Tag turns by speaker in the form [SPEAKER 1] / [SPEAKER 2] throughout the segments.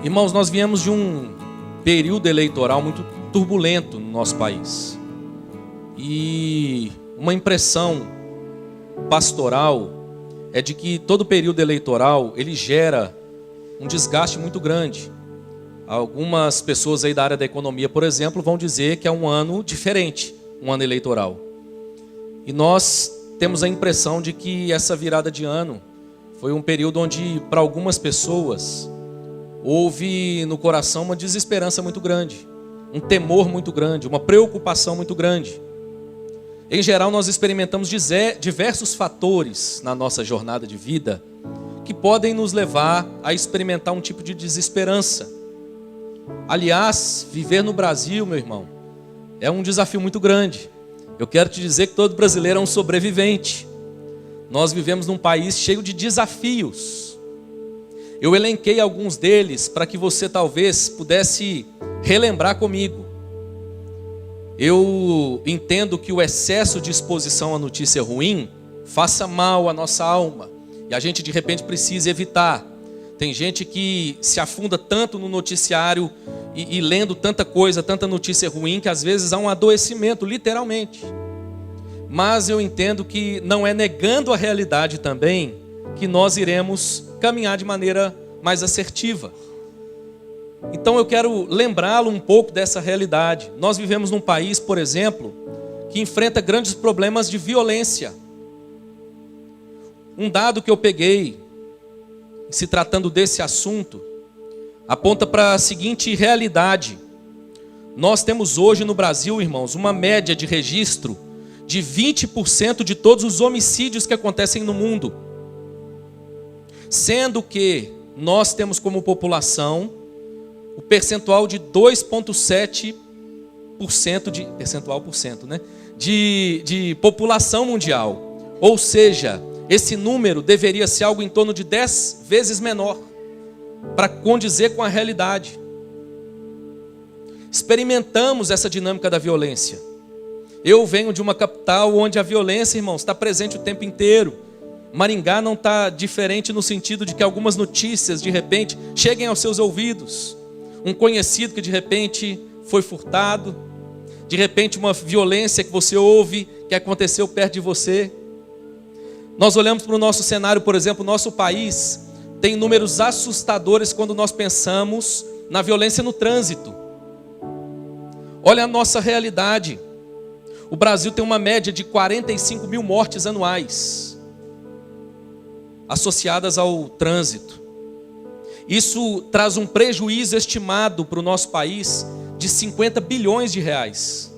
[SPEAKER 1] Irmãos, nós viemos de um período eleitoral muito turbulento no nosso país. E uma impressão pastoral é de que todo período eleitoral ele gera um desgaste muito grande. Algumas pessoas aí da área da economia, por exemplo, vão dizer que é um ano diferente, um ano eleitoral. E nós temos a impressão de que essa virada de ano foi um período onde, para algumas pessoas, houve no coração uma desesperança muito grande, um temor muito grande, uma preocupação muito grande. Em geral, nós experimentamos diversos fatores na nossa jornada de vida que podem nos levar a experimentar um tipo de desesperança. Aliás, viver no Brasil, meu irmão, é um desafio muito grande. Eu quero te dizer que todo brasileiro é um sobrevivente. Nós vivemos num país cheio de desafios. Eu elenquei alguns deles para que você talvez pudesse relembrar comigo. Eu entendo que o excesso de exposição à notícia ruim faça mal à nossa alma. E a gente de repente precisa evitar. Tem gente que se afunda tanto no noticiário e lendo tanta coisa, tanta notícia ruim, que às vezes há um adoecimento, literalmente. Mas eu entendo que não é negando a realidade também que nós iremos caminhar de maneira mais assertiva. Então eu quero lembrá-lo um pouco dessa realidade. Nós vivemos num país, por exemplo, que enfrenta grandes problemas de violência. Um dado que eu peguei, se tratando desse assunto, aponta para a seguinte realidade. Nós temos hoje no Brasil, irmãos, uma média de registro de 20% de todos os homicídios que acontecem no mundo. Sendo que nós temos como população o percentual de 2,7% de população mundial. Ou seja, esse número deveria ser algo em torno de 10 vezes menor, para condizer com a realidade. Experimentamos essa dinâmica da violência. Eu venho de uma capital onde a violência, irmãos, está presente o tempo inteiro. Maringá não está diferente no sentido de que algumas notícias, de repente, cheguem aos seus ouvidos. Um conhecido que de repente foi furtado, de repente uma violência que você ouve, que aconteceu perto de você. Nós olhamos para o nosso cenário, por exemplo, o nosso país tem números assustadores quando nós pensamos na violência no trânsito. Olha a nossa realidade. O Brasil tem uma média de 45 mil mortes anuais associadas ao trânsito. Isso traz um prejuízo estimado para o nosso país de 50 bilhões de reais.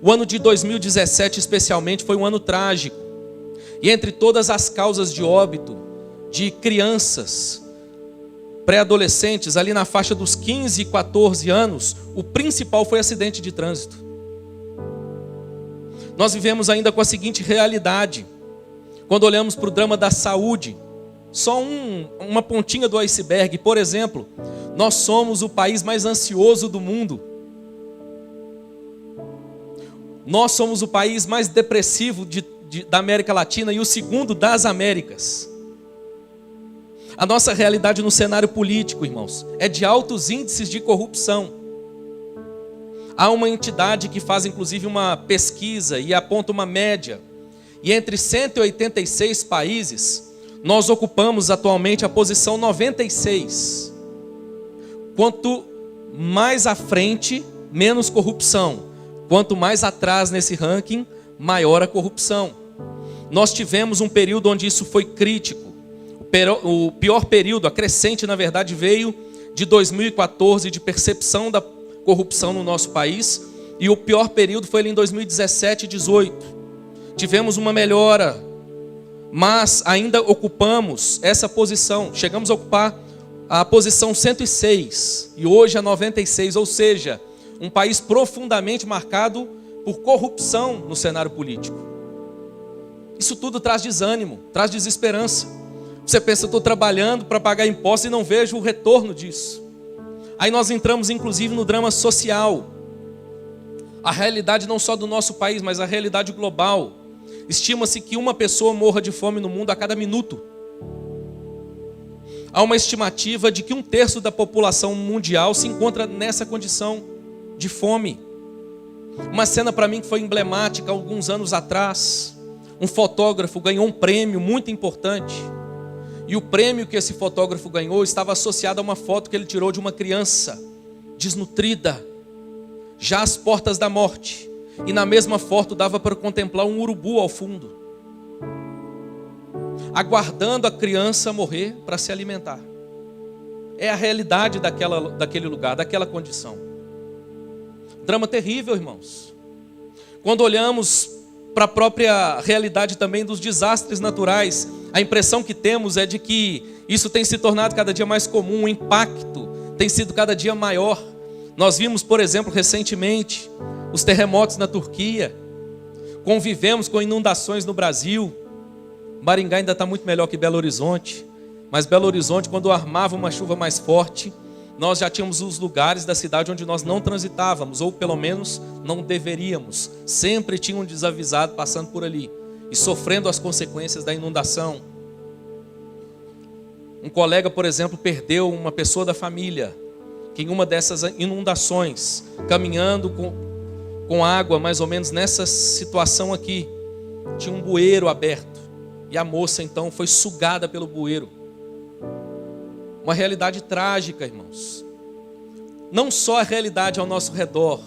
[SPEAKER 1] O ano de 2017 especialmente foi um ano trágico. E entre todas as causas de óbito de crianças, pré-adolescentes, ali na faixa dos 15 e 14 anos, o principal foi acidente de trânsito. Nós vivemos ainda com a seguinte realidade. Quando olhamos para o drama da saúde, só uma pontinha do iceberg. Por exemplo, nós somos o país mais ansioso do mundo. Nós somos o país mais depressivo da América Latina e o segundo das Américas. A nossa realidade no cenário político, irmãos, é de altos índices de corrupção. Há uma entidade que faz inclusive uma pesquisa e aponta uma média. E entre 186 países, nós ocupamos atualmente a posição 96. Quanto mais à frente, menos corrupção. Quanto mais atrás nesse ranking, maior a corrupção. Nós tivemos um período onde isso foi crítico. O pior período, a crescente na verdade, veio de 2014 de percepção da corrupção no nosso país. E o pior período foi ali em 2017 e 2018. Tivemos uma melhora, mas ainda ocupamos essa posição. Chegamos a ocupar a posição 106 e hoje a 96, ou seja, um país profundamente marcado por corrupção no cenário político. Isso tudo traz desânimo, traz desesperança. Você pensa, estou trabalhando para pagar impostos e não vejo o retorno disso. Aí nós entramos inclusive no drama social. A realidade não só do nosso país, mas a realidade global. Estima-se que uma pessoa morra de fome no mundo a cada minuto. Há uma estimativa de que 1/3 da população mundial se encontra nessa condição de fome. Uma cena para mim que foi emblemática alguns anos atrás. Um fotógrafo ganhou um prêmio muito importante. E o prêmio que esse fotógrafo ganhou estava associado a uma foto que ele tirou de uma criança desnutrida, já às portas da morte. E na mesma foto dava para contemplar um urubu ao fundo, aguardando a criança morrer para se alimentar. É a realidade daquele lugar, daquela condição. Drama terrível, irmãos. Quando olhamos para a própria realidade também dos desastres naturais, a impressão que temos é de que isso tem se tornado cada dia mais comum, o impacto tem sido cada dia maior. Nós vimos, por exemplo, recentemente, os terremotos na Turquia, convivemos com inundações no Brasil. Maringá ainda está muito melhor que Belo Horizonte, mas Belo Horizonte, quando armava uma chuva mais forte, nós já tínhamos os lugares da cidade onde nós não transitávamos, ou pelo menos não deveríamos. Sempre tinha um desavisado passando por ali e sofrendo as consequências da inundação. Um colega, por exemplo, perdeu uma pessoa da família, que em uma dessas inundações, caminhando com água, mais ou menos nessa situação aqui, tinha um bueiro aberto, e a moça então foi sugada pelo bueiro. Uma realidade trágica, irmãos. Não só a realidade ao nosso redor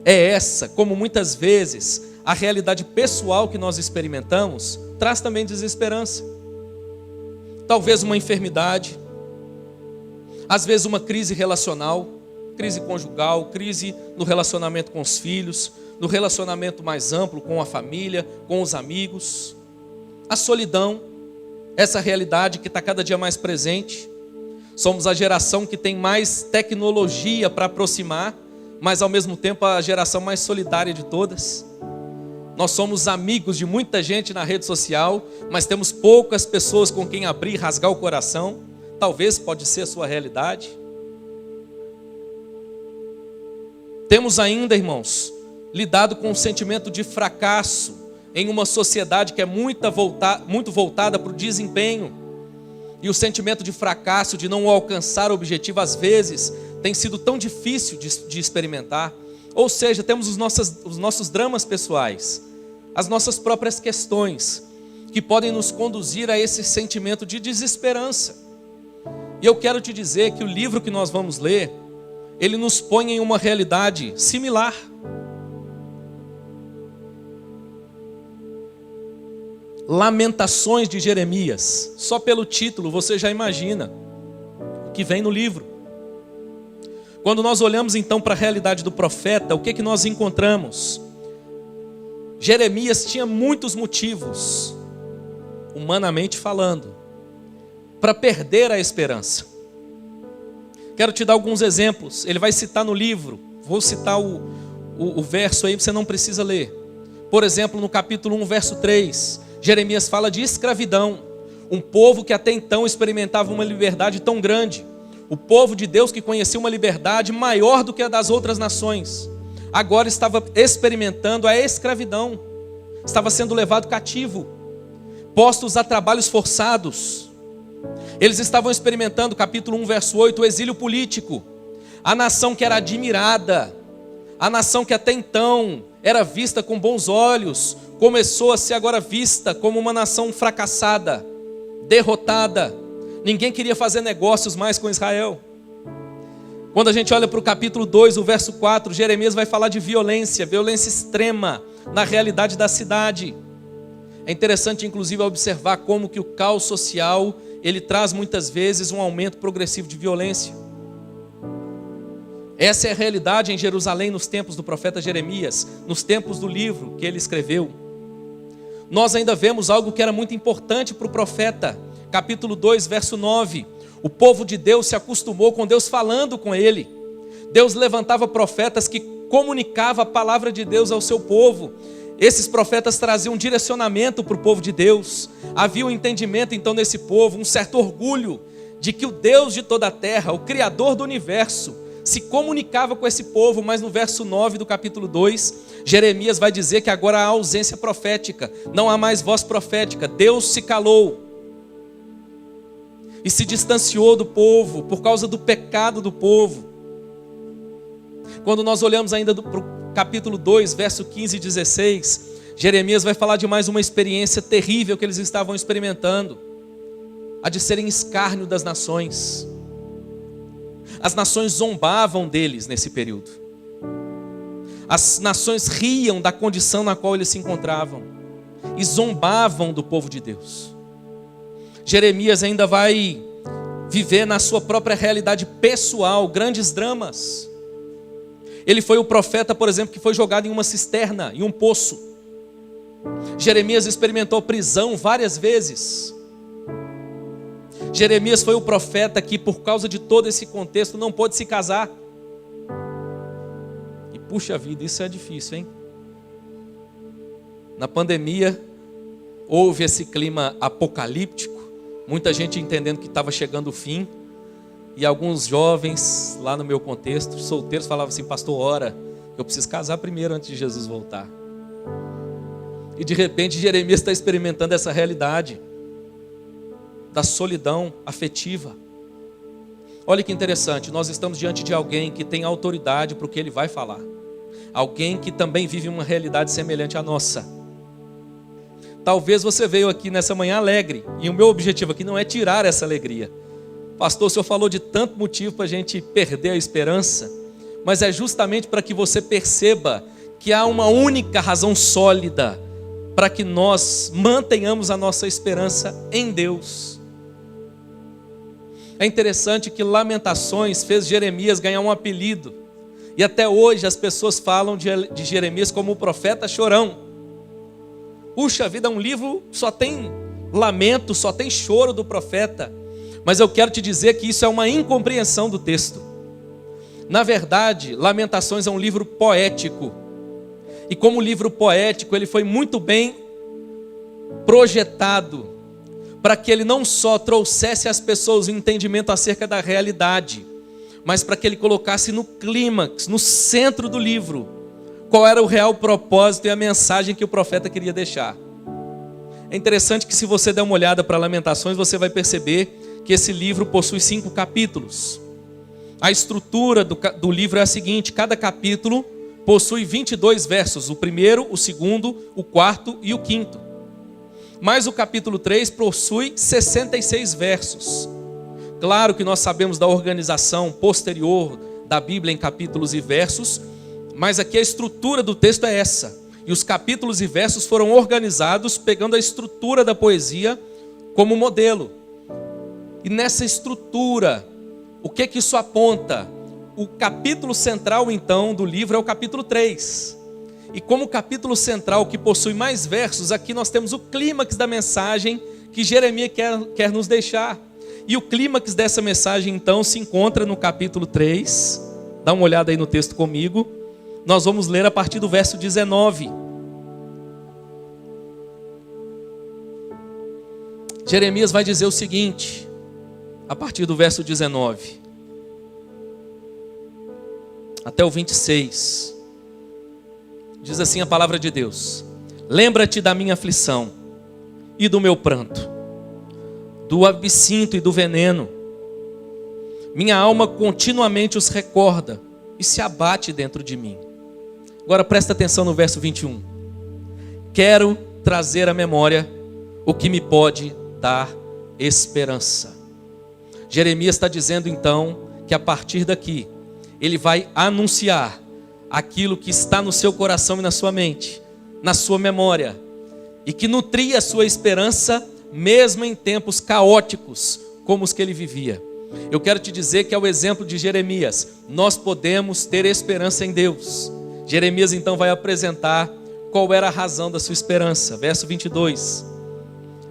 [SPEAKER 1] é essa, como muitas vezes a realidade pessoal que nós experimentamos traz também desesperança. Talvez uma enfermidade, às vezes uma crise relacional, crise conjugal, crise no relacionamento com os filhos, no relacionamento mais amplo com a família, com os amigos. A solidão, essa realidade que está cada dia mais presente. Somos a geração que tem mais tecnologia para aproximar, mas ao mesmo tempo a geração mais solitária de todas. Nós somos amigos de muita gente na rede social, mas temos poucas pessoas com quem abrir e rasgar o coração. Talvez pode ser a sua realidade. Temos ainda, irmãos, lidado com o sentimento de fracasso em uma sociedade que é muito voltada para o desempenho. E o sentimento de fracasso, de não alcançar o objetivo, às vezes, tem sido tão difícil de experimentar. Ou seja, temos os nossos dramas pessoais, as nossas próprias questões, que podem nos conduzir a esse sentimento de desesperança. E eu quero te dizer que o livro que nós vamos ler, ele nos põe em uma realidade similar. Lamentações de Jeremias. Só pelo título você já imagina o que vem no livro. Quando nós olhamos então para a realidade do profeta, o que nós encontramos? Jeremias tinha muitos motivos, humanamente falando, para perder a esperança. Quero te dar alguns exemplos. Ele vai citar no livro, vou citar o verso aí, você não precisa ler. Por exemplo, no capítulo 1, verso 3, Jeremias fala de escravidão. Um povo que até então experimentava uma liberdade tão grande. O povo de Deus que conhecia uma liberdade maior do que a das outras nações, agora estava experimentando a escravidão. Estava sendo levado cativo, postos a trabalhos forçados. Eles estavam experimentando, capítulo 1, verso 8, o exílio político. A nação que era admirada, a nação que até então era vista com bons olhos, começou a ser agora vista como uma nação fracassada, derrotada. Ninguém queria fazer negócios mais com Israel. Quando a gente olha para o capítulo 2, o verso 4, Jeremias vai falar de violência extrema na realidade da cidade. É interessante, inclusive, observar como que o caos social, ele traz muitas vezes um aumento progressivo de violência. Essa é a realidade em Jerusalém nos tempos do profeta Jeremias, nos tempos do livro que ele escreveu. Nós ainda vemos algo que era muito importante para o profeta. Capítulo 2, verso 9. O povo de Deus se acostumou com Deus falando com ele. Deus levantava profetas que comunicavam a palavra de Deus ao seu povo. Esses profetas traziam um direcionamento para o povo de Deus. Havia um entendimento então nesse povo, um certo orgulho de que o Deus de toda a terra, o Criador do universo, se comunicava com esse povo, mas no verso 9 do capítulo 2, Jeremias vai dizer que agora há ausência profética, não há mais voz profética, Deus se calou e se distanciou do povo por causa do pecado do povo. Quando nós olhamos ainda para o capítulo 2, verso 15 e 16, Jeremias vai falar de mais uma experiência terrível que eles estavam experimentando, a de serem escárnio das nações. As nações zombavam deles nesse período. As nações riam da condição na qual eles se encontravam e zombavam do povo de Deus. Jeremias ainda vai viver na sua própria realidade pessoal grandes dramas. Ele foi o profeta, por exemplo, que foi jogado em uma cisterna, em um poço. Jeremias experimentou prisão várias vezes. Jeremias foi o profeta que, por causa de todo esse contexto, não pôde se casar. E puxa vida, isso é difícil, hein? Na pandemia, houve esse clima apocalíptico, muita gente entendendo que estava chegando o fim, e alguns jovens, lá no meu contexto, solteiros, falavam assim: pastor, ora, eu preciso casar primeiro antes de Jesus voltar. E de repente Jeremias está experimentando essa realidade da solidão afetiva. Olha que interessante, nós estamos diante de alguém que tem autoridade para o que ele vai falar. Alguém que também vive uma realidade semelhante à nossa. Talvez você veio aqui nessa manhã alegre, e o meu objetivo aqui não é tirar essa alegria. Pastor, o senhor falou de tanto motivo para a gente perder a esperança, mas é justamente para que você perceba que há uma única razão sólida para que nós mantenhamos a nossa esperança em Deus. É interessante que Lamentações fez Jeremias ganhar um apelido, e até hoje as pessoas falam de Jeremias como o profeta chorão. Puxa vida, um livro só tem lamento, só tem choro do profeta. Mas eu quero te dizer que isso é uma incompreensão do texto. Na verdade, Lamentações é um livro poético. E como livro poético, ele foi muito bem projetado para que ele não só trouxesse às pessoas um entendimento acerca da realidade, mas para que ele colocasse no clímax, no centro do livro, qual era o real propósito e a mensagem que o profeta queria deixar. É interessante que, se você der uma olhada para Lamentações, você vai perceber que esse livro possui 5 capítulos. A estrutura do livro é a seguinte: cada capítulo possui 22 versos, o primeiro, o segundo, o quarto e o quinto. Mas o capítulo 3 possui 66 versos. Claro que nós sabemos da organização posterior da Bíblia em capítulos e versos, mas aqui a estrutura do texto é essa. E os capítulos e versos foram organizados pegando a estrutura da poesia como modelo. E nessa estrutura, o que isso aponta? O capítulo central, então, do livro é o capítulo 3. E como capítulo central que possui mais versos, aqui nós temos o clímax da mensagem que Jeremias quer nos deixar. E o clímax dessa mensagem, então, se encontra no capítulo 3. Dá uma olhada aí no texto comigo. Nós vamos ler a partir do verso 19. Jeremias vai dizer o seguinte, a partir do verso 19 até o 26. Diz assim a palavra de Deus: lembra-te da minha aflição e do meu pranto, do absinto e do veneno. Minha alma continuamente os recorda e se abate dentro de mim. Agora presta atenção no verso 21. Quero trazer à memória o que me pode dar esperança. Jeremias está dizendo então que a partir daqui ele vai anunciar aquilo que está no seu coração e na sua mente, na sua memória, e que nutria a sua esperança mesmo em tempos caóticos como os que ele vivia. Eu quero te dizer que, ao exemplo de Jeremias, nós podemos ter esperança em Deus. Jeremias então vai apresentar qual era a razão da sua esperança. Verso 22.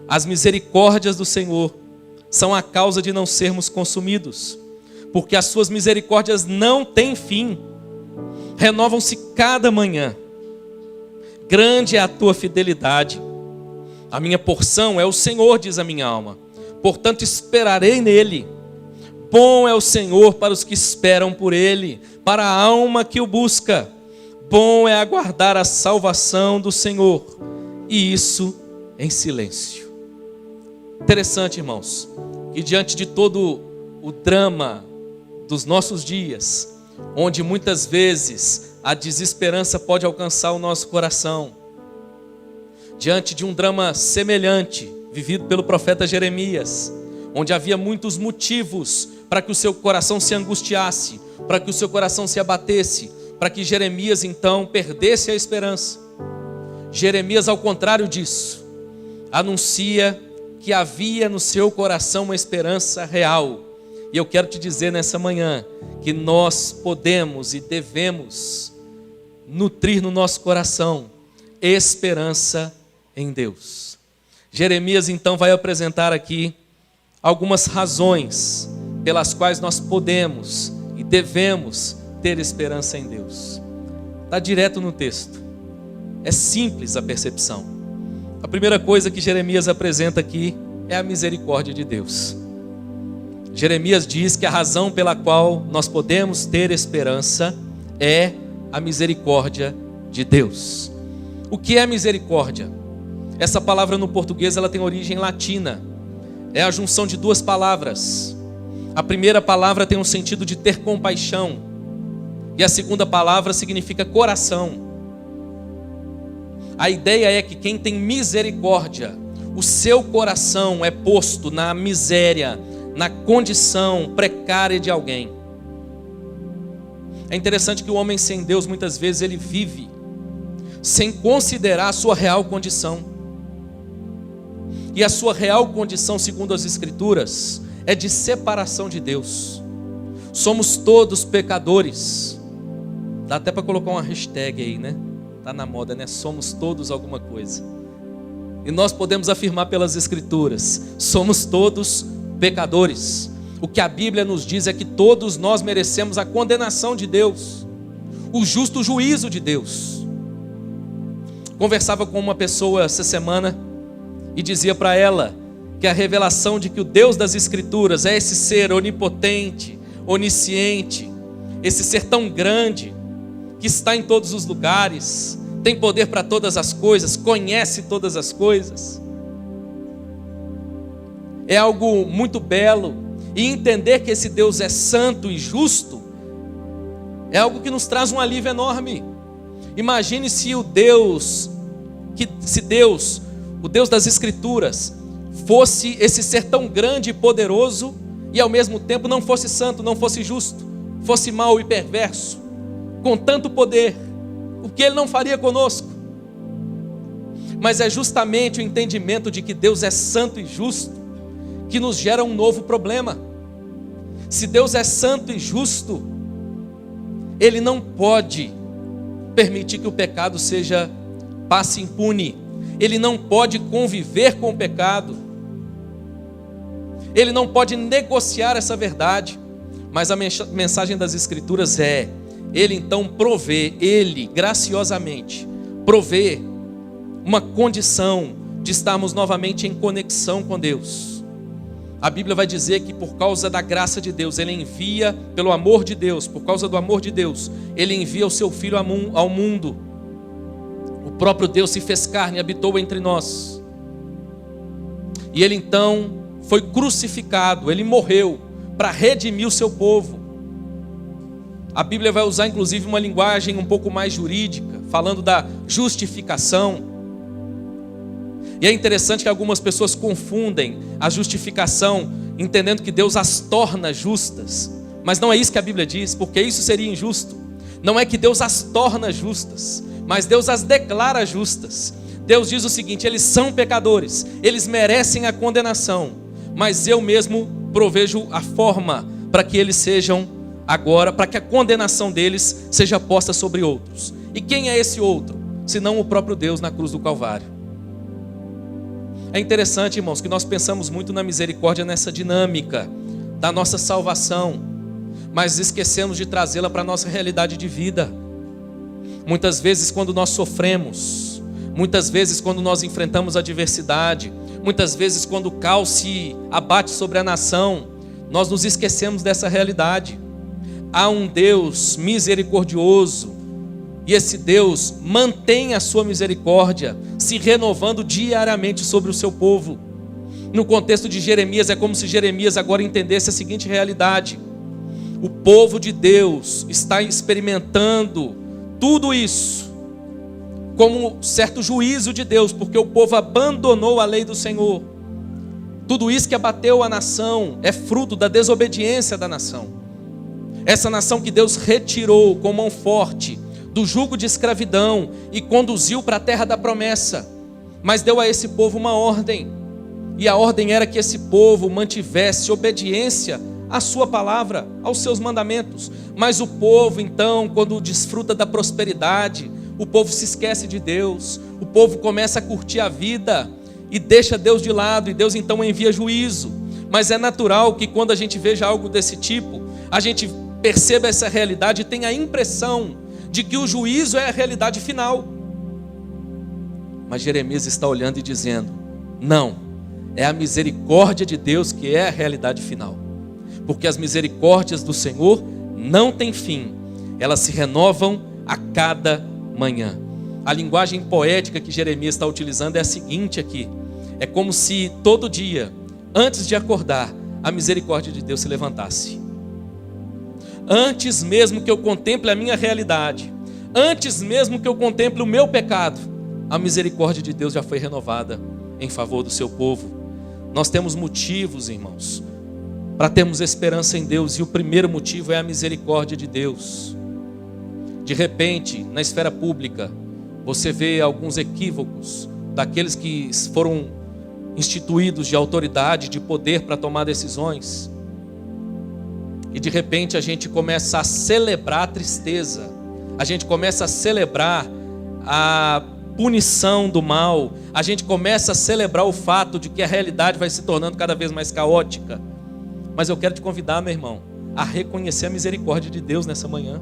[SPEAKER 1] As misericórdias do Senhor são a causa de não sermos consumidos, porque as suas misericórdias não têm fim, renovam-se cada manhã. Grande é a tua fidelidade. A minha porção é o Senhor, diz a minha alma, portanto esperarei nele. Bom é o Senhor para os que esperam por Ele, para a alma que o busca. Bom é aguardar a salvação do Senhor, e isso em silêncio. Interessante, irmãos, que diante de todo o drama dos nossos dias, onde muitas vezes a desesperança pode alcançar o nosso coração, diante de um drama semelhante, vivido pelo profeta Jeremias, onde havia muitos motivos para que o seu coração se angustiasse, para que o seu coração se abatesse, para que Jeremias então perdesse a esperança. Jeremias, ao contrário disso, anuncia que havia no seu coração uma esperança real. E eu quero te dizer nessa manhã que nós podemos e devemos nutrir no nosso coração esperança em Deus. Jeremias então vai apresentar aqui algumas razões pelas quais nós podemos e devemos ter esperança em Deus. Está direto no texto. É simples a percepção. A primeira coisa que Jeremias apresenta aqui é a misericórdia de Deus. Jeremias diz que a razão pela qual nós podemos ter esperança é a misericórdia de Deus. O que é misericórdia? Essa palavra no português ela tem origem latina. É a junção de duas palavras. A primeira palavra tem um sentido de ter compaixão, e a segunda palavra significa coração. A ideia é que quem tem misericórdia, o seu coração é posto na miséria, na condição precária de alguém. É interessante que o homem sem Deus, muitas vezes, ele vive sem considerar a sua real condição. E a sua real condição, segundo as Escrituras, é de separação de Deus. Somos todos pecadores. Dá até para colocar uma hashtag aí, né? Tá na moda, né? Somos todos alguma coisa. E nós podemos afirmar pelas Escrituras, somos todos pecadores. O que a Bíblia nos diz é que todos nós merecemos a condenação de Deus, o justo juízo de Deus. Conversava com uma pessoa essa semana e dizia para ela que a revelação de que o Deus das Escrituras é esse ser onipotente, onisciente, esse ser tão grande, que está em todos os lugares, tem poder para todas as coisas, conhece todas as coisas. É algo muito belo, e entender que esse Deus é santo e justo, é algo que nos traz um alívio enorme. Imagine se o Deus das Escrituras, fosse esse ser tão grande e poderoso, e ao mesmo tempo não fosse santo, não fosse justo, fosse mau e perverso, com tanto poder, o que Ele não faria conosco? Mas é justamente o entendimento de que Deus é santo e justo, que nos gera um novo problema. Se Deus é santo e justo, Ele não pode permitir que o pecado passe impune. Ele não pode conviver com o pecado. Ele não pode negociar essa verdade. Mas a mensagem das Escrituras é: Ele então provê, Ele graciosamente provê uma condição de estarmos novamente em conexão com Deus. A Bíblia vai dizer que por causa da graça de Deus, Ele envia, pelo amor de Deus, por causa do amor de Deus, Ele envia o seu Filho ao mundo. O próprio Deus se fez carne e habitou entre nós. E Ele então foi crucificado, Ele morreu para redimir o seu povo. A Bíblia vai usar inclusive uma linguagem um pouco mais jurídica, falando da justificação. E é interessante que algumas pessoas confundem a justificação, entendendo que Deus as torna justas. Mas não é isso que a Bíblia diz, porque isso seria injusto. Não é que Deus as torna justas, mas Deus as declara justas. Deus diz o seguinte: eles são pecadores, eles merecem a condenação, mas eu mesmo provejo a forma para que eles sejam agora, para que a condenação deles seja posta sobre outros. E quem é esse outro? Senão o próprio Deus na cruz do Calvário. É interessante, irmãos, que nós pensamos muito na misericórdia nessa dinâmica da nossa salvação, mas esquecemos de trazê-la para a nossa realidade de vida. Muitas vezes quando nós sofremos, muitas vezes quando nós enfrentamos adversidade, muitas vezes quando o caos se abate sobre a nação, nós nos esquecemos dessa realidade. Há um Deus misericordioso, e esse Deus mantém a sua misericórdia, se renovando diariamente sobre o seu povo. No contexto de Jeremias, é como se Jeremias agora entendesse a seguinte realidade: o povo de Deus está experimentando tudo isso como certo juízo de Deus, porque o povo abandonou a lei do Senhor. Tudo isso que abateu a nação é fruto da desobediência da nação. Essa nação que Deus retirou com mão forte do jugo de escravidão e conduziu para a terra da promessa, mas deu a esse povo uma ordem, e a ordem era que esse povo mantivesse obediência à sua palavra, aos seus mandamentos. Mas o povo então, quando desfruta da prosperidade, o povo se esquece de Deus, o povo começa a curtir a vida e deixa Deus de lado, e Deus então envia juízo. Mas é natural que quando a gente veja algo desse tipo, a gente perceba essa realidade e tenha a impressão de que o juízo é a realidade final. Mas Jeremias está olhando e dizendo: não, é a misericórdia de Deus que é a realidade final, porque as misericórdias do Senhor não têm fim, elas se renovam a cada manhã. A linguagem poética que Jeremias está utilizando é a seguinte aqui: é como se todo dia, antes de acordar, a misericórdia de Deus se levantasse. Antes mesmo que eu contemple a minha realidade, antes mesmo que eu contemple o meu pecado, a misericórdia de Deus já foi renovada em favor do seu povo. Nós temos motivos, irmãos, para termos esperança em Deus, e o primeiro motivo é a misericórdia de Deus. De repente, na esfera pública, você vê alguns equívocos daqueles que foram instituídos de autoridade, de poder para tomar decisões. E de repente a gente começa a celebrar a tristeza, a gente começa a celebrar a punição do mal, a gente começa a celebrar o fato de que a realidade vai se tornando cada vez mais caótica. Mas eu quero te convidar, meu irmão, a reconhecer a misericórdia de Deus nessa manhã.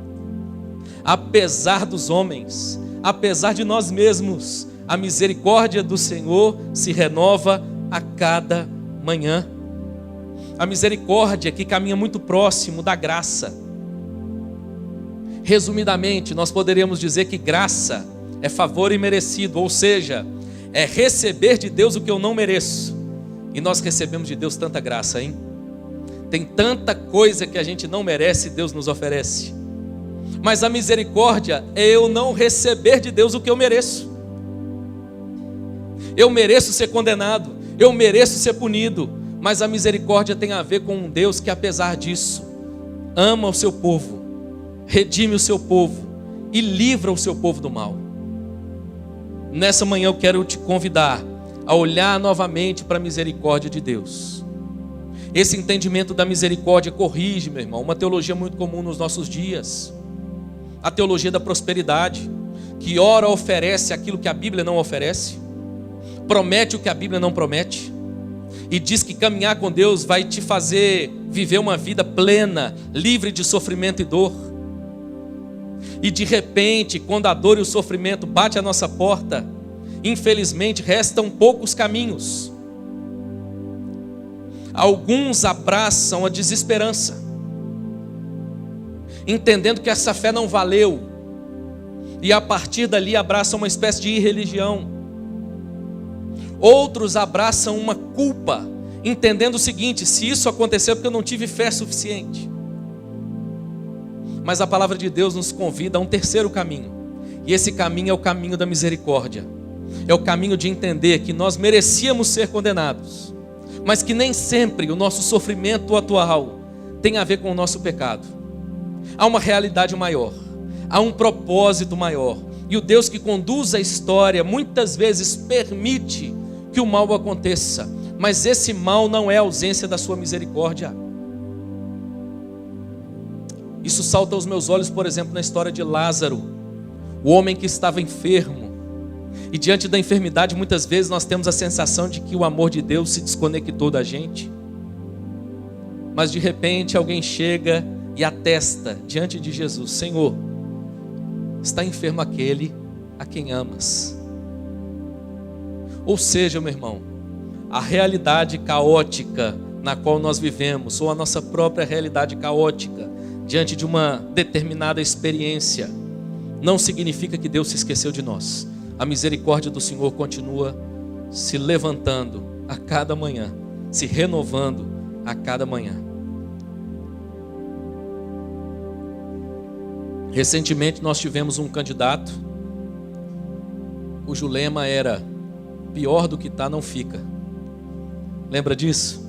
[SPEAKER 1] Apesar dos homens, apesar de nós mesmos, a misericórdia do Senhor se renova a cada manhã. A misericórdia que caminha muito próximo da graça. Resumidamente, nós poderíamos dizer que graça é favor imerecido, ou seja, é receber de Deus o que eu não mereço. E nós recebemos de Deus tanta graça, hein? Tem tanta coisa que a gente não merece e Deus nos oferece. Mas a misericórdia é eu não receber de Deus o que eu mereço. Eu mereço ser condenado, eu mereço ser punido, mas a misericórdia tem a ver com um Deus que, apesar disso, ama o seu povo, redime o seu povo e livra o seu povo do mal. Nessa manhã eu quero te convidar a olhar novamente para a misericórdia de Deus. Esse entendimento da misericórdia corrige, meu irmão, uma teologia muito comum nos nossos dias. A teologia da prosperidade, que ora oferece aquilo que a Bíblia não oferece, promete o que a Bíblia não promete, e diz que caminhar com Deus vai te fazer viver uma vida plena, livre de sofrimento e dor. E de repente, quando a dor e o sofrimento batem à nossa porta, infelizmente restam poucos caminhos. Alguns abraçam a desesperança, entendendo que essa fé não valeu, e a partir dali abraçam uma espécie de irreligião. Outros abraçam uma culpa, entendendo o seguinte: se isso aconteceu é porque eu não tive fé suficiente. Mas a palavra de Deus nos convida a um terceiro caminho, e esse caminho é o caminho da misericórdia. É o caminho de entender que nós merecíamos ser condenados, mas que nem sempre o nosso sofrimento atual tem a ver com o nosso pecado. Há uma realidade maior, há um propósito maior, e o Deus que conduz a história muitas vezes permite que o mal aconteça, mas esse mal não é a ausência da sua misericórdia. Isso salta aos meus olhos, por exemplo, na história de Lázaro, o homem que estava enfermo, e diante da enfermidade muitas vezes nós temos a sensação de que o amor de Deus se desconectou da gente, mas de repente alguém chega e atesta diante de Jesus: Senhor, está enfermo aquele a quem amas. Ou seja, meu irmão, a realidade caótica na qual nós vivemos, ou a nossa própria realidade caótica, diante de uma determinada experiência, não significa que Deus se esqueceu de nós. A misericórdia do Senhor continua se levantando a cada manhã, se renovando a cada manhã. Recentemente nós tivemos um candidato cujo lema era: pior do que está não fica. Lembra disso?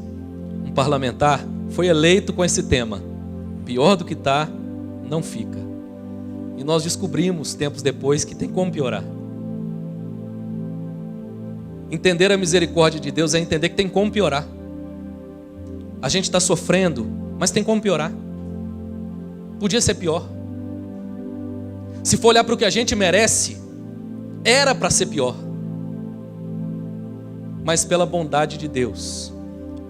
[SPEAKER 1] Um parlamentar foi eleito com esse tema: pior do que está não fica. E nós descobrimos tempos depois que tem como piorar. Entender a misericórdia de Deus é entender que tem como piorar. A gente está sofrendo, mas tem como piorar. Podia ser pior. Se for olhar para o que a gente merece, era para ser pior. Mas pela bondade de Deus,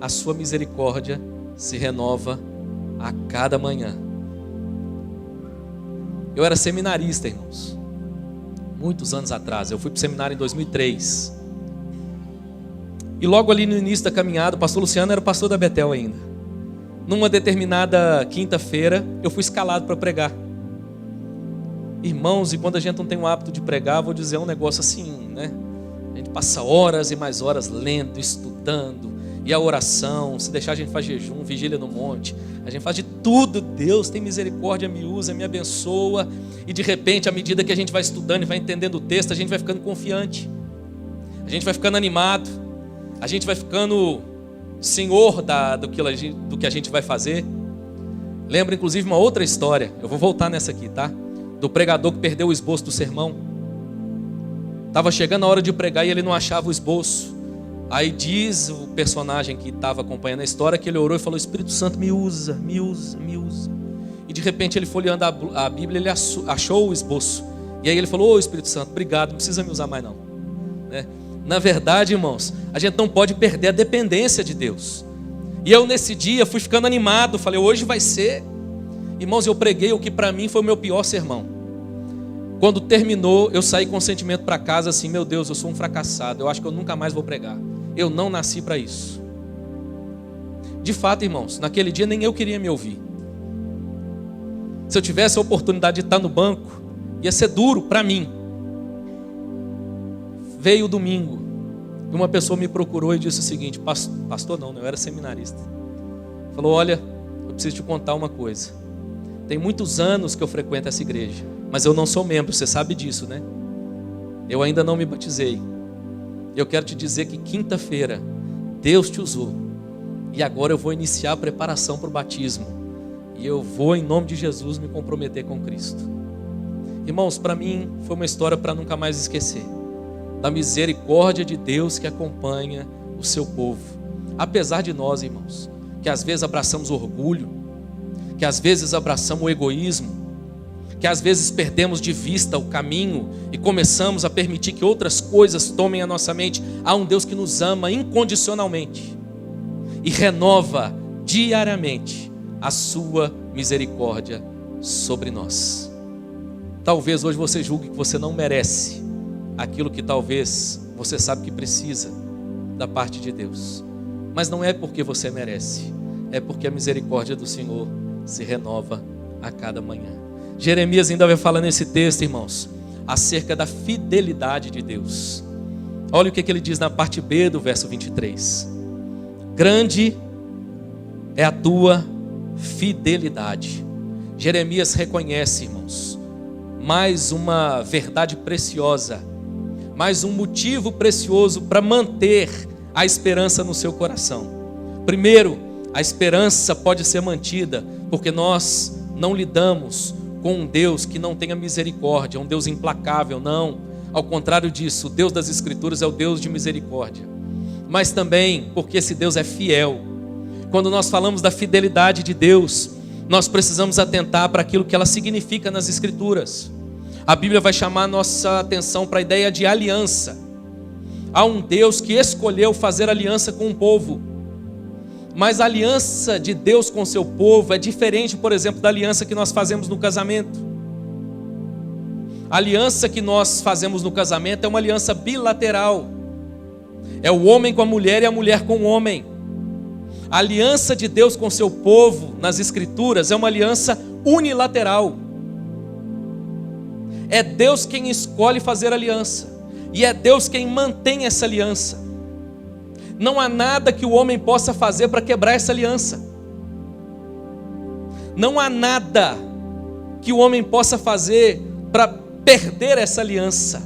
[SPEAKER 1] a sua misericórdia se renova a cada manhã. Eu era seminarista, irmãos, muitos anos atrás. Eu fui para o seminário em 2003. E logo ali no início da caminhada, o pastor Luciano era o pastor da Betel ainda. Numa determinada quinta-feira, eu fui escalado para pregar. Irmãos, e quando a gente não tem o hábito de pregar, vou dizer um negócio assim, né? A gente passa horas e mais horas lendo, estudando, e a oração, se deixar a gente faz jejum, vigília no monte, a gente faz de tudo. Deus tem misericórdia, me usa, me abençoa, e de repente, à medida que a gente vai estudando e vai entendendo o texto, a gente vai ficando confiante, a gente vai ficando animado, a gente vai ficando senhor do que a gente vai fazer. Lembro inclusive uma outra história, eu vou voltar nessa aqui, tá? Do pregador que perdeu o esboço do sermão. Estava chegando a hora de pregar e ele não achava o esboço. Aí diz o personagem que estava acompanhando a história que ele orou e falou: Espírito Santo, me usa, me usa, me usa. E de repente ele folheando a Bíblia, ele achou o esboço. E aí ele falou: ô Espírito Santo, obrigado, não precisa me usar mais não, né? Na verdade, irmãos, a gente não pode perder a dependência de Deus. E eu nesse dia fui ficando animado, falei: hoje vai ser. Irmãos, eu preguei o que para mim foi o meu pior sermão. Quando terminou, eu saí com o sentimento para casa assim: meu Deus, eu sou um fracassado, eu acho que eu nunca mais vou pregar. Eu não nasci para isso. De fato, irmãos, naquele dia nem eu queria me ouvir. Se eu tivesse a oportunidade de estar no banco, ia ser duro para mim. Veio o domingo, e uma pessoa me procurou e disse o seguinte: pastor não, eu era seminarista. Falou: olha, eu preciso te contar uma coisa. Tem muitos anos que eu frequento essa igreja, mas eu não sou membro, você sabe disso, né? Eu ainda não me batizei. Eu quero te dizer que quinta-feira Deus te usou, e agora eu vou iniciar a preparação para o batismo, e eu vou, em nome de Jesus, me comprometer com Cristo. Irmãos, para mim foi uma história para nunca mais esquecer, da misericórdia de Deus que acompanha o seu povo. Apesar de nós, irmãos, que às vezes abraçamos orgulho, que às vezes abraçamos o egoísmo, que às vezes perdemos de vista o caminho e começamos a permitir que outras coisas tomem a nossa mente, há um Deus que nos ama incondicionalmente e renova diariamente a sua misericórdia sobre nós. Talvez hoje você julgue que você não merece aquilo que talvez você sabe que precisa da parte de Deus, mas não é porque você merece, é porque a misericórdia do Senhor se renova a cada manhã. Jeremias ainda vai falar nesse texto, irmãos, acerca da fidelidade de Deus. Olha o que ele diz na parte B do verso 23. Grande é a tua fidelidade. Jeremias reconhece, irmãos, mais uma verdade preciosa, mais um motivo precioso para manter a esperança no seu coração. Primeiro, a esperança pode ser mantida porque nós não lidamos com um Deus que não tenha misericórdia, um Deus implacável, não. Ao contrário disso, o Deus das Escrituras é o Deus de misericórdia. Mas também porque esse Deus é fiel. Quando nós falamos da fidelidade de Deus, nós precisamos atentar para aquilo que ela significa nas Escrituras. A Bíblia vai chamar a nossa atenção para a ideia de aliança. Há um Deus que escolheu fazer aliança com um povo. Mas a aliança de Deus com o seu povo é diferente, por exemplo, da aliança que nós fazemos no casamento. A aliança que nós fazemos no casamento é uma aliança bilateral. É o homem com a mulher e a mulher com o homem. A aliança de Deus com seu povo nas Escrituras é uma aliança unilateral. É Deus quem escolhe fazer aliança, e é Deus quem mantém essa aliança. Não há nada que o homem possa fazer para quebrar essa aliança. Não há nada que o homem possa fazer para perder essa aliança.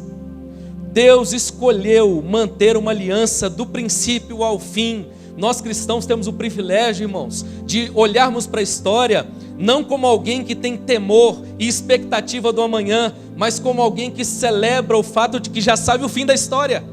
[SPEAKER 1] Deus escolheu manter uma aliança do princípio ao fim. Nós cristãos temos o privilégio, irmãos, de olharmos para a história não como alguém que tem temor e expectativa do amanhã, mas como alguém que celebra o fato de que já sabe o fim da história.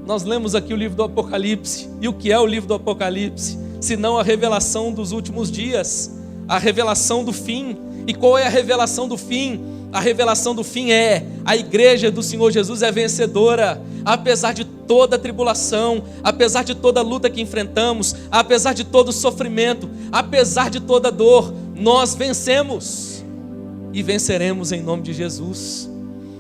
[SPEAKER 1] Nós lemos aqui o livro do Apocalipse, e o que é o livro do Apocalipse? Senão a revelação dos últimos dias, a revelação do fim. E qual é a revelação do fim? A revelação do fim é: a igreja do Senhor Jesus é vencedora, apesar de toda a tribulação, apesar de toda a luta que enfrentamos, apesar de todo o sofrimento, apesar de toda a dor, nós vencemos e venceremos em nome de Jesus.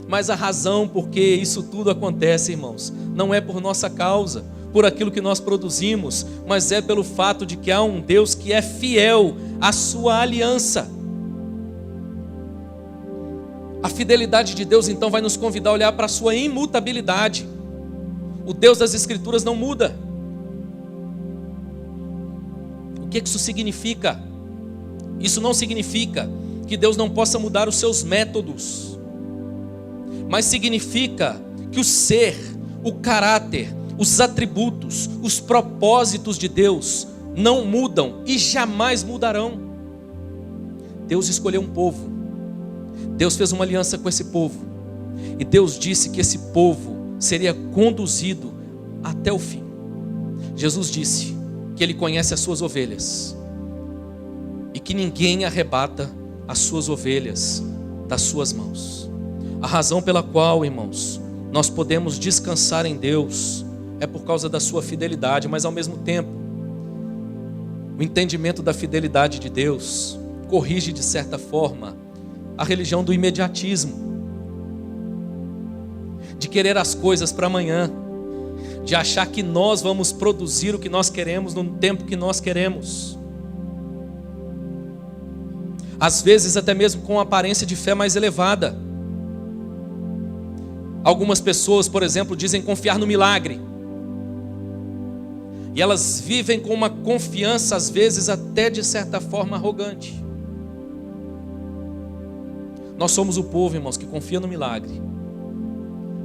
[SPEAKER 1] Mas a razão por que isso tudo acontece, irmãos, não é por nossa causa, por aquilo que nós produzimos, mas é pelo fato de que há um Deus que é fiel à sua aliança. A fidelidade de Deus então vai nos convidar a olhar para a sua imutabilidade. O Deus das Escrituras não muda. O que isso significa? Isso não significa que Deus não possa mudar os seus métodos, mas significa que o ser, o caráter, os atributos, os propósitos de Deus não mudam e jamais mudarão. Deus escolheu um povo, Deus fez uma aliança com esse povo, e Deus disse que esse povo seria conduzido até o fim. Jesus disse que Ele conhece as suas ovelhas e que ninguém arrebata as suas ovelhas das suas mãos. A razão pela qual, irmãos, nós podemos descansar em Deus é por causa da sua fidelidade, mas ao mesmo tempo, o entendimento da fidelidade de Deus corrige de certa forma a religião do imediatismo, de querer as coisas para amanhã, de achar que nós vamos produzir o que nós queremos no tempo que nós queremos. Às vezes até mesmo com uma aparência de fé mais elevada. Algumas pessoas, por exemplo, dizem confiar no milagre. E elas vivem com uma confiança, às vezes até de certa forma arrogante. Nós somos o povo, irmãos, que confia no milagre,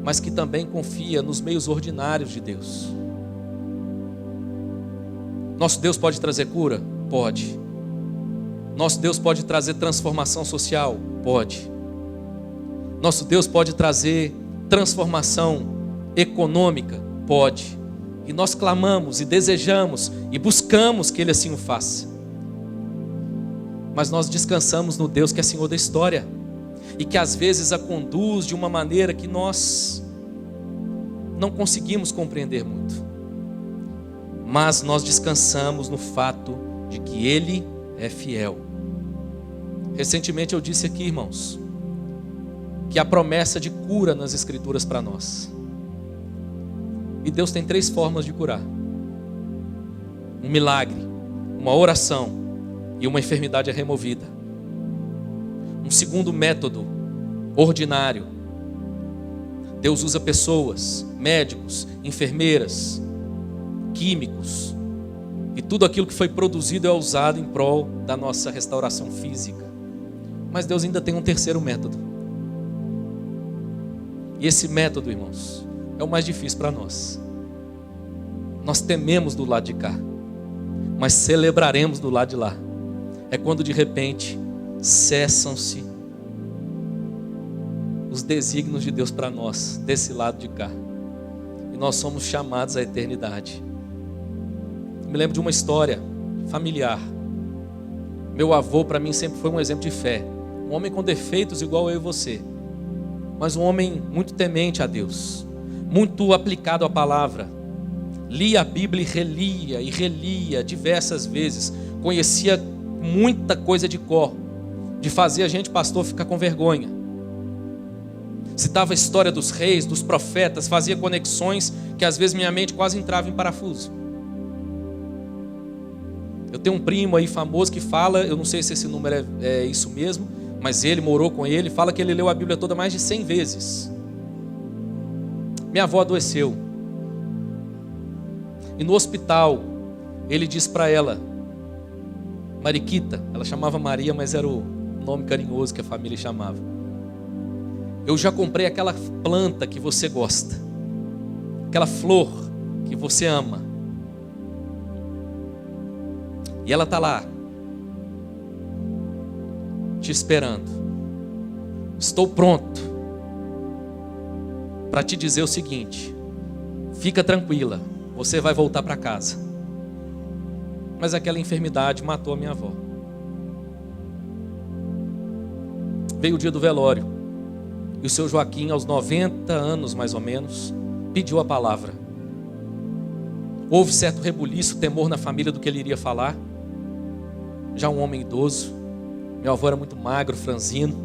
[SPEAKER 1] mas que também confia nos meios ordinários de Deus. Nosso Deus pode trazer cura? Pode. Nosso Deus pode trazer transformação social? Pode. Nosso Deus pode trazer transformação econômica? Pode. E nós clamamos e desejamos e buscamos que Ele assim o faça. Mas nós descansamos no Deus que é Senhor da história e que às vezes a conduz de uma maneira que nós não conseguimos compreender muito. Mas nós descansamos no fato de que Ele é fiel. Recentemente eu disse aqui, irmãos, que há promessa de cura nas Escrituras para nós. E Deus tem 3 formas de curar: um milagre, uma oração e uma enfermidade é removida. Um segundo método ordinário: Deus usa pessoas, médicos, enfermeiras, químicos, e tudo aquilo que foi produzido é usado em prol da nossa restauração física. Mas Deus ainda tem um terceiro método. E esse método, irmãos, é o mais difícil para nós. Nós tememos do lado de cá, mas celebraremos do lado de lá. É quando de repente cessam-se os desígnios de Deus para nós, desse lado de cá, e nós somos chamados à eternidade. Eu me lembro de uma história familiar. Meu avô para mim sempre foi um exemplo de fé, um homem com defeitos igual eu e você, mas um homem muito temente a Deus, muito aplicado à palavra. Lia a Bíblia e relia diversas vezes. Conhecia muita coisa de cor, de fazer a gente, pastor, ficar com vergonha. Citava a história dos reis, dos profetas, fazia conexões que às vezes minha mente quase entrava em parafuso. Eu tenho um primo aí famoso que fala, eu não sei se esse número é isso mesmo, mas ele morou com ele, fala que ele leu a Bíblia toda mais de 100 vezes. Minha avó adoeceu. E no hospital, ele disse para ela, Mariquita, ela chamava Maria, mas era o nome carinhoso que a família chamava. Eu já comprei aquela planta que você gosta, aquela flor que você ama. E ela está lá, te esperando. Estou pronto para te dizer o seguinte: fica tranquila, você vai voltar para casa. Mas aquela enfermidade matou a minha avó. Veio o dia do velório, e o seu Joaquim, aos 90 anos mais ou menos, pediu a palavra. Houve certo rebuliço, temor na família do que ele iria falar. Já um homem idoso, meu avô era muito magro, franzino,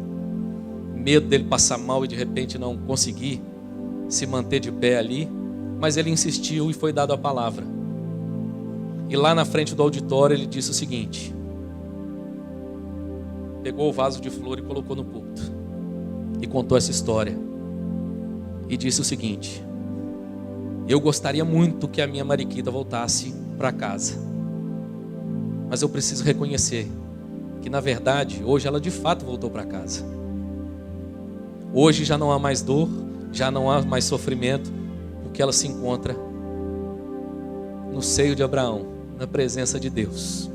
[SPEAKER 1] medo dele passar mal e de repente não conseguir se manter de pé ali, mas ele insistiu e foi dado a palavra. E lá na frente do auditório ele disse o seguinte, pegou o vaso de flor e colocou no púlpito e contou essa história e disse o seguinte: eu gostaria muito que a minha Mariquita voltasse para casa, mas eu preciso reconhecer que na verdade hoje ela de fato voltou para casa. Hoje já não há mais dor, já não há mais sofrimento, porque ela se encontra no seio de Abraão, na presença de Deus.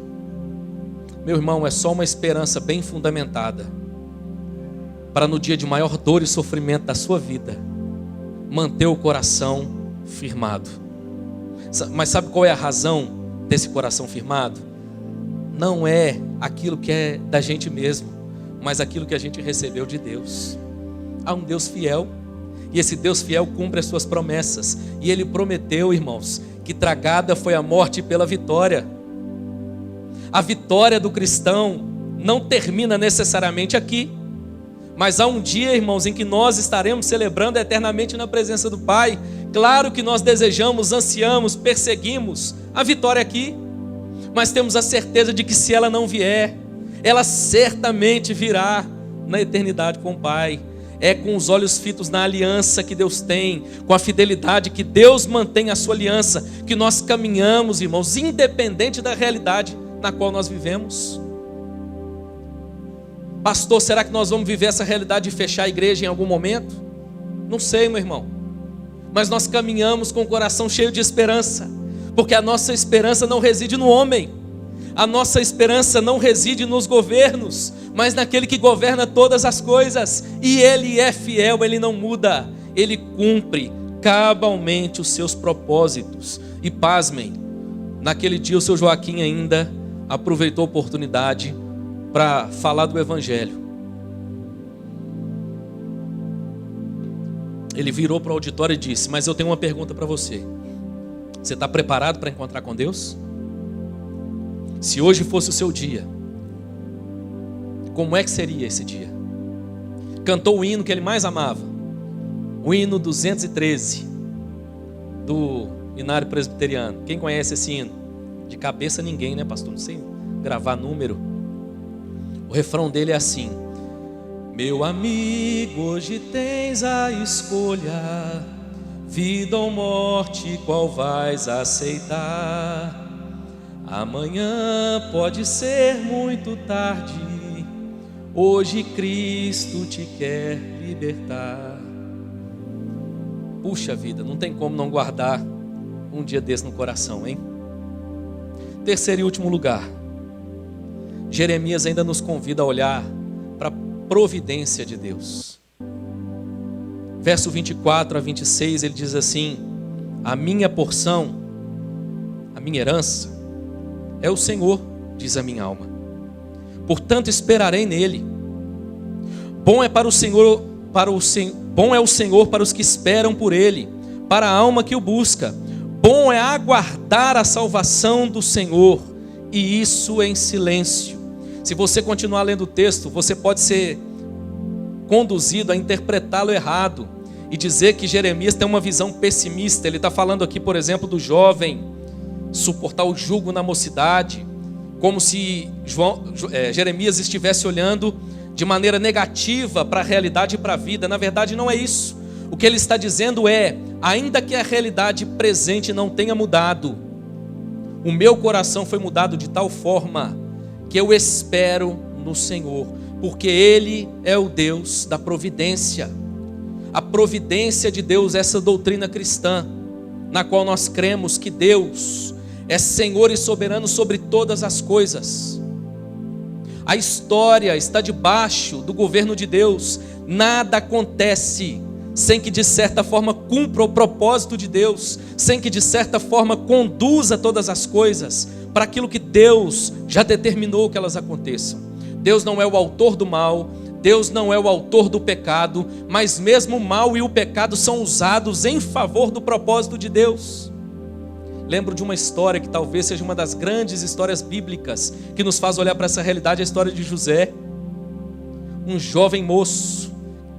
[SPEAKER 1] Meu irmão, é só uma esperança bem fundamentada para no dia de maior dor e sofrimento da sua vida manter o coração firmado. Mas sabe qual é a razão desse coração firmado? Não é aquilo que é da gente mesmo, mas aquilo que a gente recebeu de Deus. Há um Deus fiel, e esse Deus fiel cumpre as suas promessas. E Ele prometeu, irmãos, que tragada foi a morte pela vitória. A vitória do cristão não termina necessariamente aqui, mas há um dia, irmãos, em que nós estaremos celebrando eternamente na presença do Pai. Claro que nós desejamos, ansiamos, perseguimos a vitória aqui, mas temos a certeza de que se ela não vier, ela certamente virá na eternidade com o Pai. É com os olhos fitos na aliança que Deus tem, com a fidelidade que Deus mantém a sua aliança, que nós caminhamos, irmãos, independente da realidade na qual nós vivemos. Pastor, será que nós vamos viver essa realidade de fechar a igreja em algum momento? Não sei, meu irmão, mas nós caminhamos com o coração cheio de esperança, porque a nossa esperança não reside no homem, a nossa esperança não reside nos governos, mas naquele que governa todas as coisas, e Ele é fiel, Ele não muda, Ele cumpre cabalmente os seus propósitos. E pasmem, naquele dia o seu Joaquim ainda aproveitou a oportunidade para falar do Evangelho. Ele virou para o auditório e disse: mas eu tenho uma pergunta para você. Você está preparado para encontrar com Deus? Se hoje fosse o seu dia, como é que seria esse dia? Cantou o hino que ele mais amava, o hino 213 do Inário Presbiteriano. Quem conhece esse hino? De cabeça ninguém, né, pastor? Não sei gravar número. O refrão dele é assim: meu amigo, hoje tens a escolha, vida ou morte, qual vais aceitar? Amanhã pode ser muito tarde, hoje Cristo te quer libertar. Puxa vida, não tem como não guardar um dia desse no coração, hein? Terceiro e último lugar, Jeremias ainda nos convida a olhar para a providência de Deus. Verso 24 a 26, ele diz assim: a minha porção, a minha herança é o Senhor, diz a minha alma, portanto esperarei nele. Bom é o Senhor para os que esperam por ele, para a alma que o busca. Bom é aguardar a salvação do Senhor, e isso em silêncio. Se você continuar lendo o texto, você pode ser conduzido a interpretá-lo errado e dizer que Jeremias tem uma visão pessimista. Ele está falando aqui, por exemplo, do jovem suportar o jugo na mocidade, como se Jeremias estivesse olhando de maneira negativa para a realidade e para a vida. Na verdade, não é isso. O que ele está dizendo é: ainda que a realidade presente não tenha mudado, o meu coração foi mudado de tal forma que eu espero no Senhor, porque Ele é o Deus da providência. A providência de Deus, essa doutrina cristã, na qual nós cremos que Deus é Senhor e soberano sobre todas as coisas. A história está debaixo do governo de Deus. Nada acontece sem que de certa forma cumpra o propósito de Deus, sem que de certa forma conduza todas as coisas para aquilo que Deus já determinou que elas aconteçam. Deus não é o autor do mal, Deus não é o autor do pecado, mas mesmo o mal e o pecado são usados em favor do propósito de Deus. Lembro de uma história que talvez seja uma das grandes histórias bíblicas que nos faz olhar para essa realidade, a história de José, um jovem moço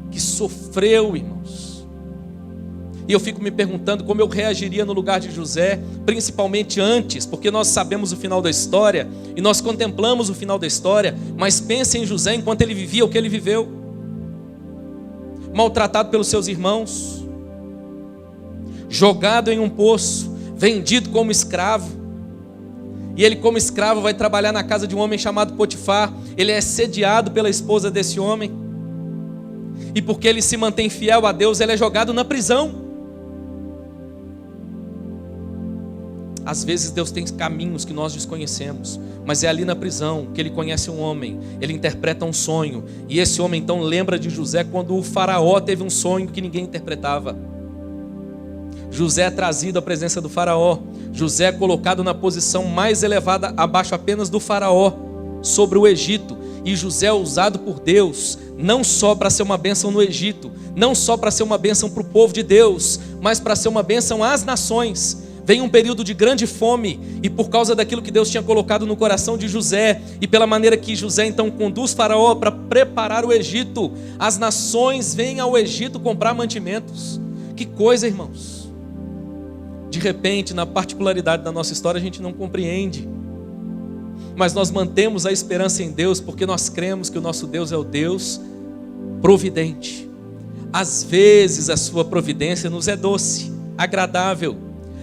[SPEAKER 1] que sofreu, irmãos. E eu fico me perguntando como eu reagiria no lugar de José, principalmente antes, porque nós sabemos o final da história e nós contemplamos o final da história, mas pense em José enquanto ele vivia o que ele viveu. Maltratado pelos seus irmãos, jogado em um poço, vendido como escravo. E ele, como escravo, vai trabalhar na casa de um homem chamado Potifar. Ele é sediado pela esposa desse homem. E porque ele se mantém fiel a Deus, ele é jogado na prisão. Às vezes Deus tem caminhos que nós desconhecemos, mas é ali na prisão que ele conhece um homem, ele interpreta um sonho, e esse homem então lembra de José quando o faraó teve um sonho que ninguém interpretava. José é trazido à presença do faraó, José é colocado na posição mais elevada, abaixo apenas do faraó, sobre o Egito. E José é usado por Deus, não só para ser uma bênção no Egito, não só para ser uma bênção para o povo de Deus, mas para ser uma bênção às nações. Vem um período de grande fome, e por causa daquilo que Deus tinha colocado no coração de José, e pela maneira que José então conduz Faraó para preparar o Egito, as nações vêm ao Egito comprar mantimentos. Que coisa, irmãos! De repente, na particularidade da nossa história, a gente não compreende, mas nós mantemos a esperança em Deus, porque nós cremos que o nosso Deus é o Deus providente. Às vezes a sua providência nos é doce, agradável.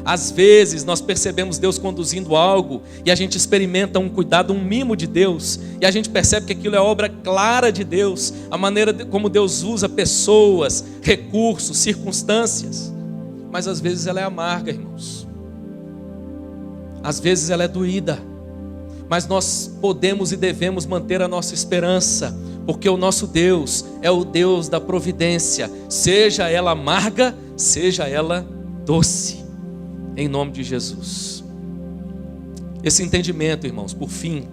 [SPEAKER 1] Às vezes nós percebemos Deus conduzindo algo e a gente experimenta um cuidado, um mimo de Deus, e a gente percebe que aquilo é obra clara de Deus, a maneira como Deus usa pessoas, recursos, circunstâncias. Mas às vezes ela é amarga, irmãos. Às vezes ela é doída. Mas nós podemos e devemos manter a nossa esperança, porque o nosso Deus é o Deus da providência, seja ela amarga, seja ela doce, em nome de Jesus. Esse entendimento, irmãos, por fim,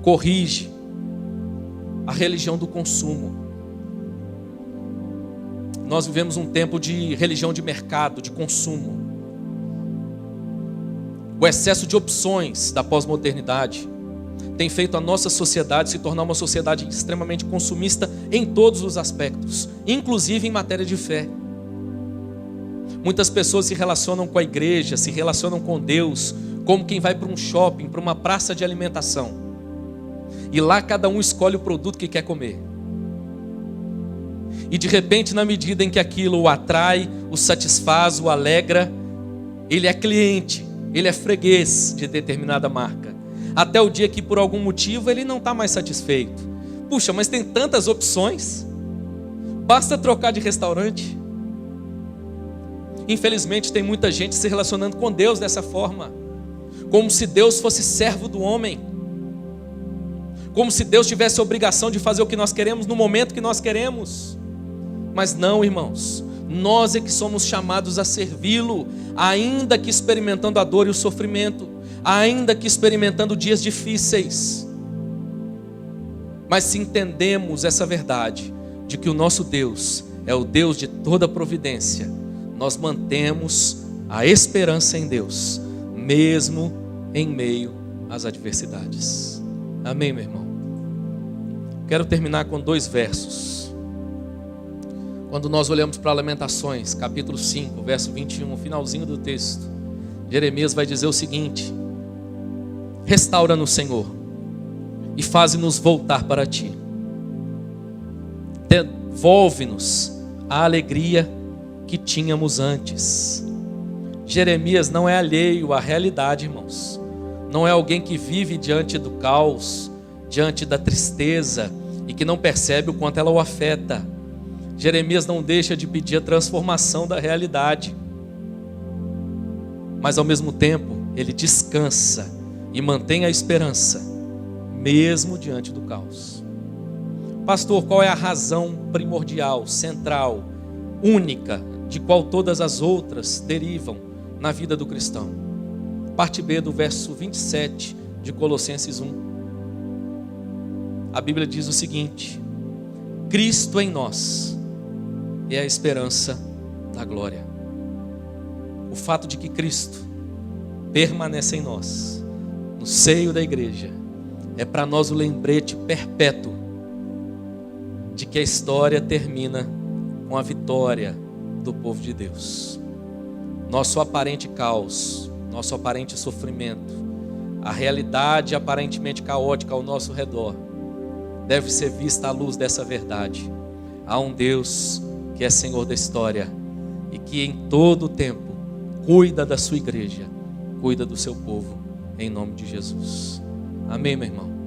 [SPEAKER 1] corrige a religião do consumo. Nós vivemos um tempo de religião de mercado, de consumo. O excesso de opções da pós-modernidade tem feito a nossa sociedade se tornar uma sociedade extremamente consumista em todos os aspectos, inclusive em matéria de fé. Muitas pessoas se relacionam com a igreja, se relacionam com Deus, como quem vai para um shopping, para uma praça de alimentação. E lá cada um escolhe o produto que quer comer. E de repente, na medida em que aquilo o atrai, o satisfaz, o alegra, ele é cliente, ele é freguês de determinada marca. Até o dia que por algum motivo ele não está mais satisfeito. Puxa, mas tem tantas opções. Basta trocar de restaurante. Infelizmente tem muita gente se relacionando com Deus dessa forma. Como se Deus fosse servo do homem. Como se Deus tivesse a obrigação de fazer o que nós queremos no momento que nós queremos. Mas não, irmãos. Nós é que somos chamados a servi-lo, ainda que experimentando a dor e o sofrimento, ainda que experimentando dias difíceis. Mas se entendemos essa verdade, de que o nosso Deus é o Deus de toda providência, nós mantemos a esperança em Deus, mesmo em meio às adversidades. Amém, meu irmão? Quero terminar com 2 versos. Quando nós olhamos para Lamentações, capítulo 5, verso 21, finalzinho do texto, Jeremias vai dizer o seguinte: Restaura-nos, Senhor, e faze-nos voltar para Ti. Devolve-nos a alegria que tínhamos antes. Jeremias não é alheio à realidade, irmãos. Não é alguém que vive diante do caos, diante da tristeza e que não percebe o quanto ela o afeta. Jeremias não deixa de pedir a transformação da realidade, mas ao mesmo tempo ele descansa e mantém a esperança, mesmo diante do caos. Pastor, qual é a razão primordial, central, única, de qual todas as outras derivam na vida do cristão? Parte B do verso 27 de Colossenses 1. A Bíblia diz o seguinte: Cristo em nós é a esperança da glória. O fato de que Cristo permanece em nós, no seio da igreja, é para nós o lembrete perpétuo de que a história termina com a vitória do povo de Deus. Nosso aparente caos, nosso aparente sofrimento, a realidade aparentemente caótica ao nosso redor, deve ser vista à luz dessa verdade. Há um Deus que é Senhor da história e que em todo o tempo cuida da sua igreja, cuida do seu povo, em nome de Jesus. Amém, meu irmão?